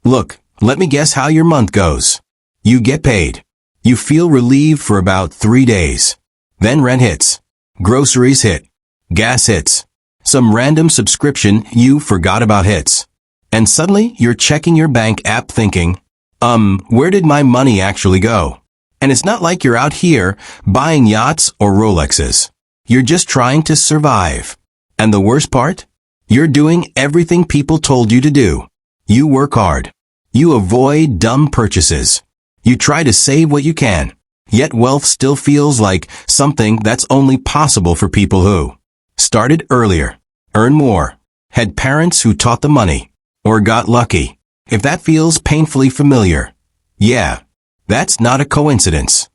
Look, let me guess how your month goes. You get paid. You feel relieved for about 3 days. Then rent hits. Groceries hit. Gas hits. Some random subscription you forgot about hits. And suddenly you're checking your bank app thinking, where did my money actually go? And it's not like you're out here buying yachts or Rolexes. You're just trying to survive. And the worst part? You're doing everything people told you to do. You work hard. You avoid dumb purchases. You try to save what you can. Yet wealth still feels like something that's only possible for people who started earlier, earned more, had parents who taught the money, or got lucky. If that feels painfully familiar, yeah, that's not a coincidence.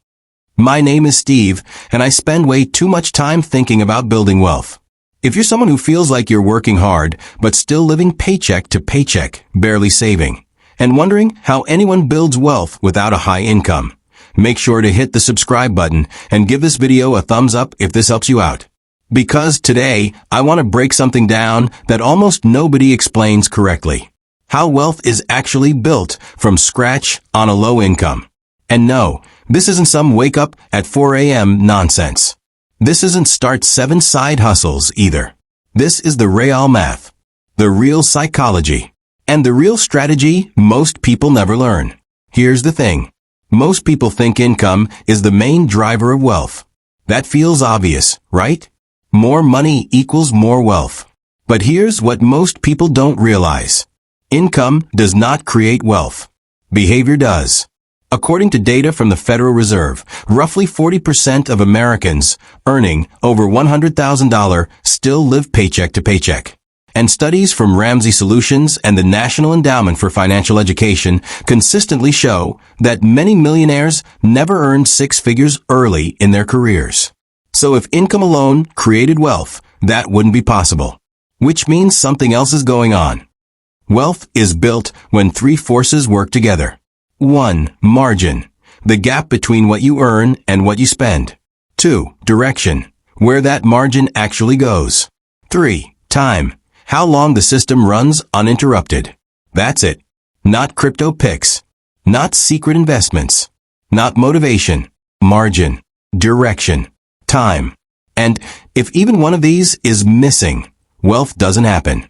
My name is Steve, and I spend way too much time thinking about building wealth. If you're someone who feels like you're working hard, but still living paycheck to paycheck, barely saving, and wondering how anyone builds wealth without a high income, make sure to hit the subscribe button and give this video a thumbs up if this helps you out. Because today, I want to break something down that almost nobody explains correctly. How wealth is actually built from scratch on a low income. And no, this isn't some wake up at 4 a.m. nonsense. This isn't start 7 side hustles either. This is the real math, the real psychology, and the real strategy most people never learn. Here's the thing. Most people think income is the main driver of wealth. That feels obvious, right? More money equals more wealth. But here's what most people don't realize. Income does not create wealth. Behavior does. According to data from the Federal Reserve, roughly 40% of Americans earning over $100,000 still live paycheck to paycheck. And studies from Ramsey Solutions and the National Endowment for Financial Education consistently show that many millionaires never earned 6 figures early in their careers. So if income alone created wealth, that wouldn't be possible. Which means something else is going on. Wealth is built when 3 forces work together. 1. Margin, the gap between what you earn and what you spend. 2. Direction, where that margin actually goes. 3. Time, how long the system runs uninterrupted. That's it. Not crypto picks. Not secret investments. Not motivation. Margin. Direction. Time. And if even one of these is missing, wealth doesn't happen.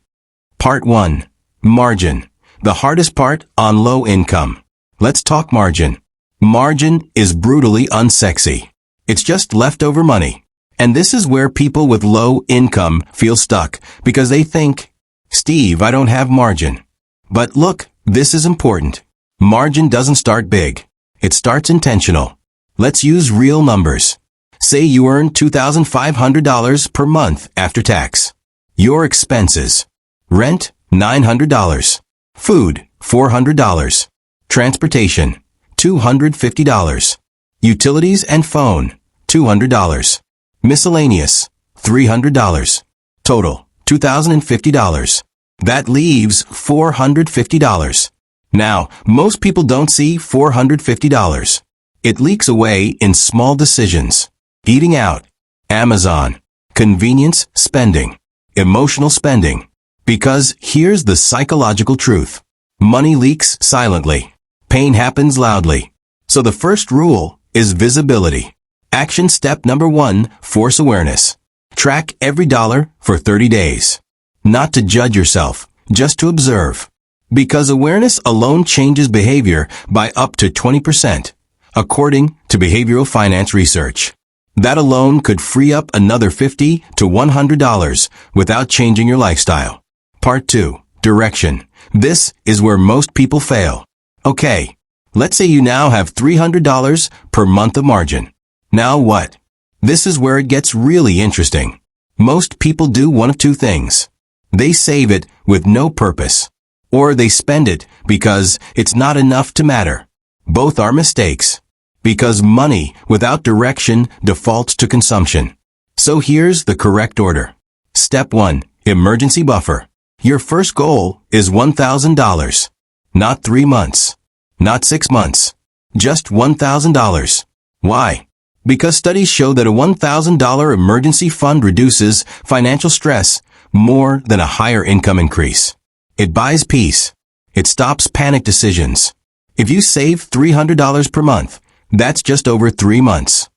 Part 1. Margin. The hardest part on low income. Let's talk margin. Margin is brutally unsexy. It's just leftover money. And this is where people with low income feel stuck because they think, Steve, I don't have margin. But look, this is important. Margin doesn't start big. It starts intentional. Let's use real numbers. Say you earn $2,500 per month after tax. Your expenses. Rent, $900. Food, $400. Transportation, $250. Utilities and phone, $200. Miscellaneous, $300. Total, $2,050. That leaves $450. Now, most people don't see $450. It leaks away in small decisions. Eating out, Amazon, convenience spending, emotional spending. Because here's the psychological truth. Money leaks silently. Pain happens loudly. So the first rule is visibility. Action step number 1, force awareness. Track every dollar for 30 days. Not to judge yourself, just to observe. Because awareness alone changes behavior by up to 20%, according to behavioral finance research. That alone could free up another $50 to $100 without changing your lifestyle. Part 2. Direction. This is where most people fail. Okay, let's say you now have $300 per month of margin. Now what? This is where it gets really interesting. Most people do one of 2 things. They save it with no purpose. Or they spend it because it's not enough to matter. Both are mistakes. Because money without direction defaults to consumption. So here's the correct order. Step 1. Emergency buffer. Your first goal is $1,000. Not 3 months. Not 6 months. Just $1,000. Why? Because studies show that a $1,000 emergency fund reduces financial stress more than a higher income increase. It buys peace. It stops panic decisions. If you save $300 per month, that's just over 3 months.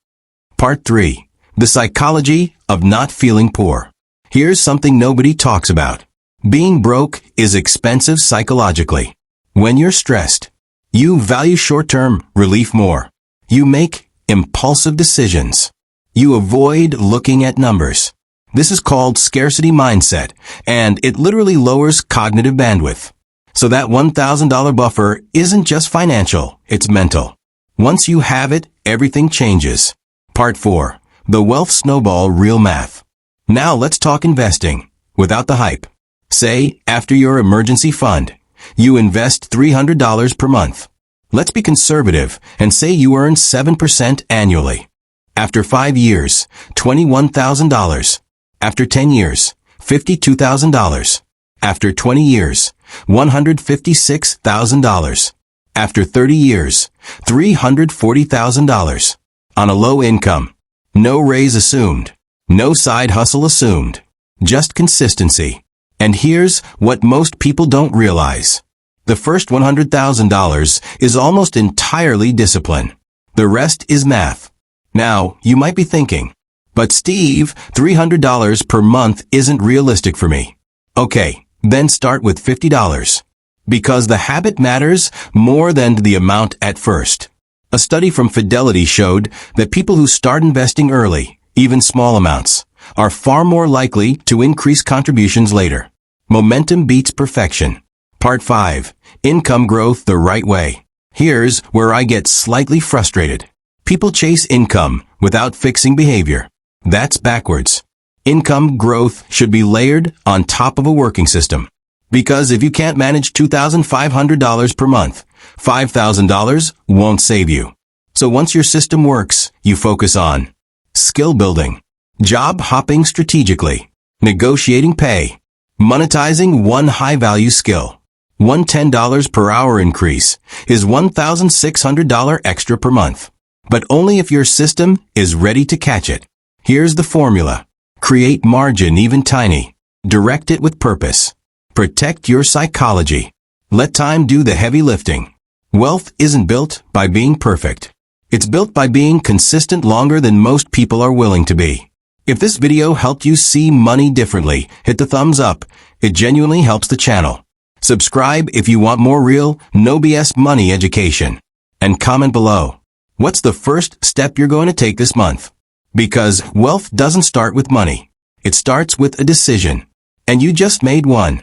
Part 3. The psychology of not feeling poor. Here's something nobody talks about. Being broke is expensive psychologically. When you're stressed, you value short-term relief more. You make impulsive decisions. You avoid looking at numbers. This is called scarcity mindset, and it literally lowers cognitive bandwidth. So that $1,000 buffer isn't just financial, it's mental. Once you have it, everything changes. Part 4. The Wealth Snowball Real Math. Now let's talk investing, without the hype. Say, after your emergency fund, you invest $300 per month. Let's be conservative and say you earn 7% annually. After 5 years, $21,000. After 10 years, $52,000. After 20 years, $156,000. After 30 years, $340,000. On a low income. No raise assumed. No side hustle assumed. Just consistency. And here's what most people don't realize. The first $100,000 is almost entirely discipline. The rest is math. Now, you might be thinking, but Steve, $300 per month isn't realistic for me. Okay, then start with $50. Because the habit matters more than the amount at first. A study from Fidelity showed that people who start investing early, even small amounts, are far more likely to increase contributions later. Momentum beats perfection. Part 5. Income growth the right way. Here's where I get slightly frustrated. People chase income without fixing behavior. That's backwards. Income growth should be layered on top of a working system. Because if you can't manage $2,500 per month, $5,000 won't save you. So once your system works, you focus on skill building, job hopping strategically, negotiating pay, monetizing one high-value skill. One $10 per hour increase is $1,600 extra per month. But only if your system is ready to catch it. Here's the formula. Create margin even tiny. Direct it with purpose. Protect your psychology. Let time do the heavy lifting. Wealth isn't built by being perfect. It's built by being consistent longer than most people are willing to be. If this video helped you see money differently, hit the thumbs up. It genuinely helps the channel. Subscribe if you want more real, no BS money education. And comment below. What's the first step you're going to take this month? Because wealth doesn't start with money. It starts with a decision. And you just made one.